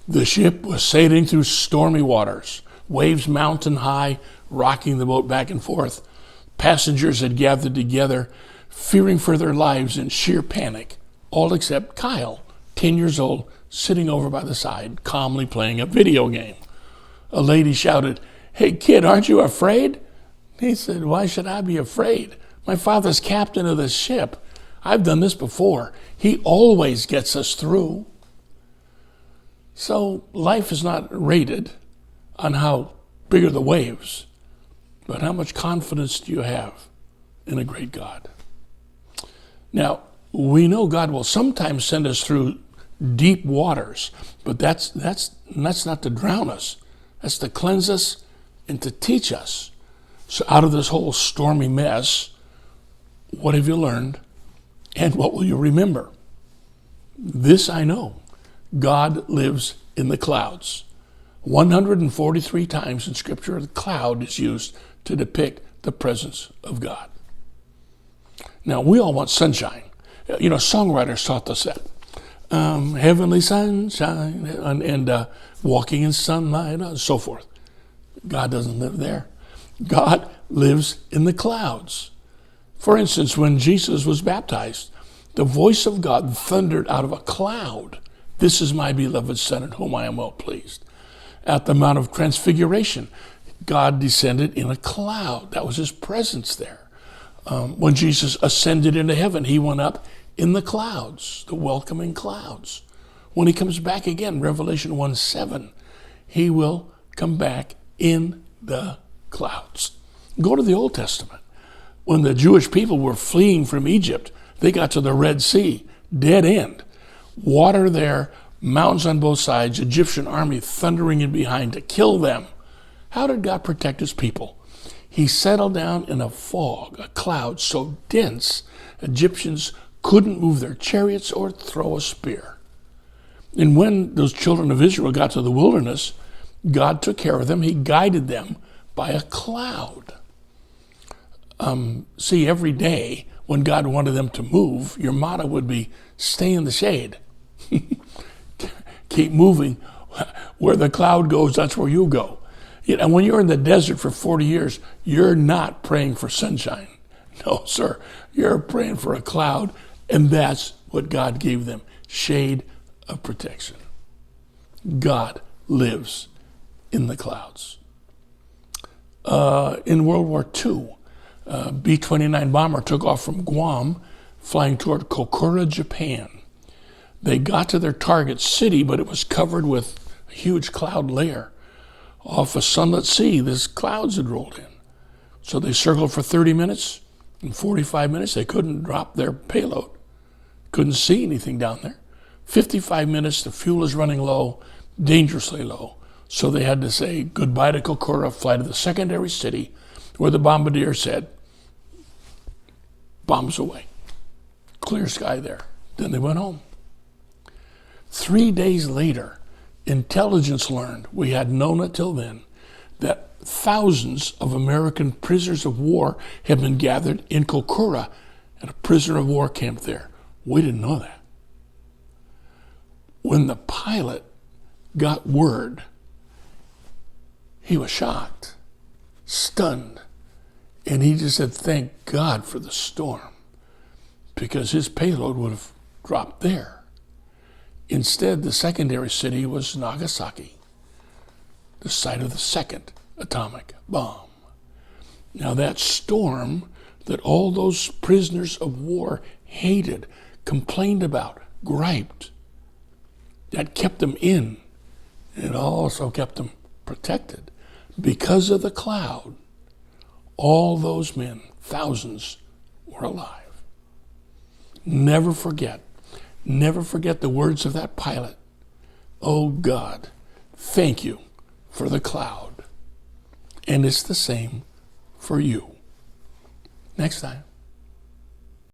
The ship was sailing through stormy waters, waves mountain high, rocking the boat back and forth. Passengers had gathered together, fearing for their lives in sheer panic, all except Kyle, 10 years old, sitting over by the side, calmly playing a video game. A lady shouted, "Hey kid, aren't you afraid?" He said, "Why should I be afraid? My father's captain of this ship. I've done this before. He always gets us through." So life is not rated on how big are the waves, but how much confidence do you have in a great God? Now, we know God will sometimes send us through deep waters, but that's not to drown us. That's to cleanse us and to teach us. So out of this whole stormy mess, what have you learned and what will you remember? This I know. God lives in the clouds. 143 times in Scripture, the cloud is used to depict the presence of God. Now, we all want sunshine. You know, songwriters taught us that. Heavenly sunshine and walking in sunlight and so forth. God doesn't live there. God lives in the clouds. For instance, when Jesus was baptized, the voice of God thundered out of a cloud. "This is my beloved Son in whom I am well pleased." At the Mount of Transfiguration, God descended in a cloud. That was his presence there. When Jesus ascended into heaven, he went up in the clouds, the welcoming clouds. When he comes back again, Revelation 1:7, he will come back in the clouds. Go to the Old Testament. When the Jewish people were fleeing from Egypt, they got to the Red Sea, dead end. Water there, mountains on both sides, Egyptian army thundering in behind to kill them. How did God protect his people? He settled down in a fog, a cloud so dense, Egyptians couldn't move their chariots or throw a spear. And when those children of Israel got to the wilderness, God took care of them. He guided them by a cloud. See, every day when God wanted them to move, your motto would be, stay in the shade. Keep moving. Where the cloud goes, that's where you go. And when you're in the desert for 40 years, you're not praying for sunshine. No, sir. You're praying for a cloud, and that's what God gave them, shade of protection. God lives in the clouds. In World War II, B-29 bomber took off from Guam, flying toward Kokura, Japan. They got to their target city, but it was covered with a huge cloud layer. Off a sunlit sea, these clouds had rolled in. So they circled for 30 minutes. In 45 minutes, they couldn't drop their payload. Couldn't see anything down there. 55 minutes, the fuel is running low, dangerously low. So they had to say goodbye to Kokura, fly to the secondary city, where the bombardier said, bombs away. Clear sky there. Then they went home. 3 days later, intelligence learned, we had known it till then, that thousands of American prisoners of war had been gathered in Kokura at a prisoner of war camp there. We didn't know that. When the pilot got word, he was shocked, stunned, and he just said, thank God for the storm, because his payload would have dropped there. Instead, the secondary city was Nagasaki, the site of the second atomic bomb. Now that storm that all those prisoners of war hated, complained about, griped, that kept them in. It also kept them protected. Because of the cloud, all those men, thousands, were alive. Never forget the words of that pilot. Oh God, thank you for the cloud. And it's the same for you. Next time.